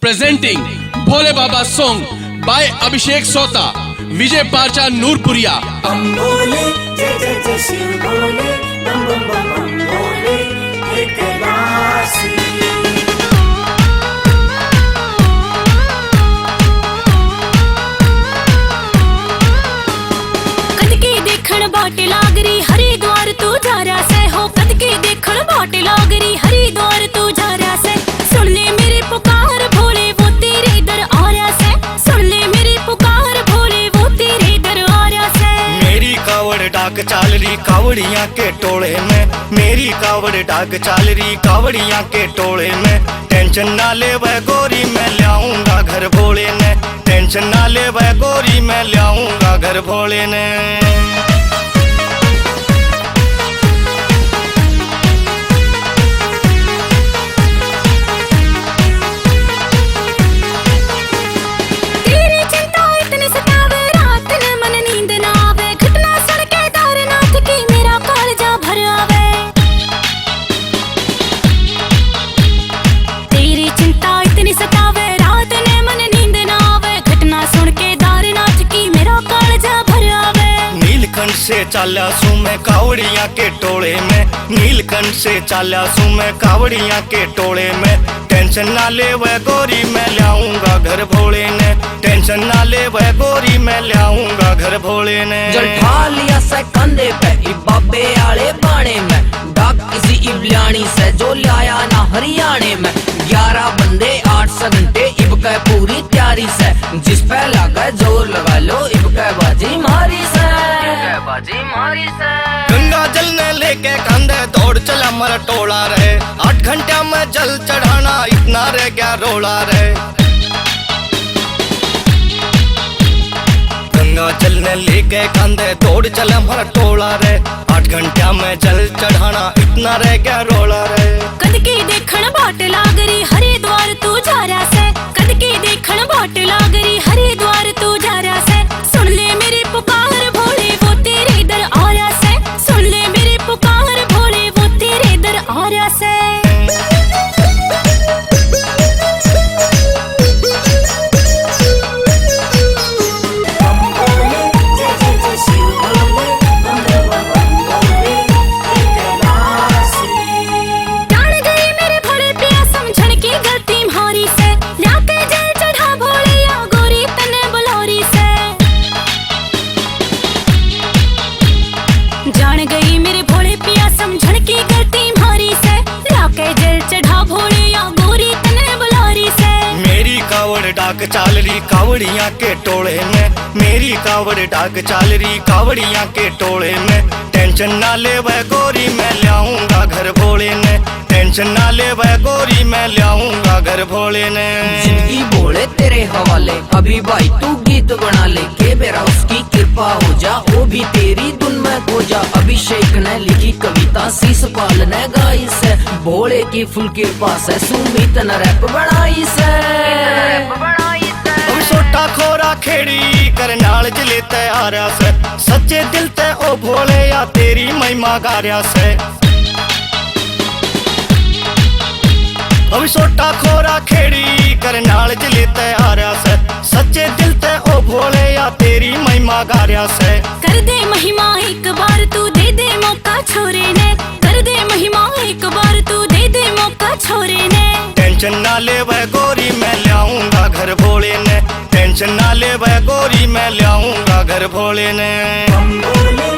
Presenting Bhole Baba song by Abhishek Sota, Vijay Parcha Noorpuriya. हम बोले जय जय जय शिव बोले बम बम बम हम बोले हे कैलासी। कद के देखण बाटे लागरी हरिद्वार तू जा रहा से हो, कद के देखण बाटे लागरी हरिद्वार तू जा रहा से। सुन ले मेरी पुकार भोले वो तेरे दर आ रहा से, सुन ले मेरी पुकार भोले वो तेरे दर आ रहा से। मेरी कावड़ डाक चाल रही कावड़ियाँ के टोले में, मेरी कावड़ डाक चाल रही कावड़ियाँ के टोले में। टेंशन ना ले वह गोरी मैं लाऊंगा घर भोले ने, टेंशन ना ले वह गोरी मैं लाऊंगा घर भोले ने। नीलकंठ से चाल्या सू मैं कावड़ियाँ के टोले में, नीलकंठ से चाल्या सू मैं कावड़ियाँ के टोले में। टेंशन ना ले वह गोरी मैं लाऊंगा घर भोले ने, टेंशन ना ले वह गोरी मैं लाऊंगा घर भोले ने। जल ठा लिया से कंधे पे इब बाबे आले बाणे में, डाक किसी इबलियानी से जो लाया ना हरियाणे में। 11 बंदे 8 घंटे इब के पूरी तैयारी से, जिस पे लगा जोर लगा लो इब के बाजी मारी से, बाजी मारी से। गंगा जल ने लेके कंधे दौड़ चला मर टोला रहे, 8 घंटे में जल चढ़ाना इतना रह गया रोला रहे। गंगा जल ने लेके कंधे दौड़ चला मर टोला रहे, 8 घंटे में जल चढ़ाना इतना रह गया रोला रहे। कद के देखण बाट लागरी हरिद्वार तू जा रहा से, कद के देखण बाट लागरी हरिद्वार तू जा रहा से। सुन ले मेरी पुकार भोले वो तेरे दर आ रहा से, सुन ले मेरी पुकार भोले वो तेरे दर आ रहा से। जान गई मेरे भोले पिया समझण की गलती मारी से, लाके जल चढ़ा भोले या गोरी तने बुलारी से। मेरी कावड़ डाक चाल रही कावड़ियाँ के टोले में, मेरी कावड़ डाक चाल रही कावड़ियाँ के टोले में। टेंशन ना ले वह गोरी मैं लाऊंगा घर भोले ने, टेंशन ना ले वह गोरी मैं लाऊंगा घर भोले ने। जिंदगी भोले तेरे हवाले, अभी भाई तू गीत बना ले, के बेरा उसकी कृपा हो जा वो भी तेरी धुन में खो जा। अभिषेक ने लिखी कविता शीश पाल ने गाई से, भोले की फुल कृपा से सुमित ने रैप बनाई से। छोटा खोरा खेड़ी कर नाल जले तैयारा से, सच्चे दिल ते ओ भोले या तेरी महिमा गारिया से। अब छोटा खोरा खेड़ी कर नाल जले तैयारा से, सच्चे दिल ते ओ भोले या तेरी महिमा गारिया से। कर दे महिमा एक बार तू दे दे मौका छोरे ने, कर दे महिमा एक बार तू दे दे मौका छोरे ने। टेंशन ना ले वह गोरी मैं लाऊंगा घर भोले ने, टेंशन ना ले वह गोरी मैं लाऊंगा घर भोले ने। हम बोले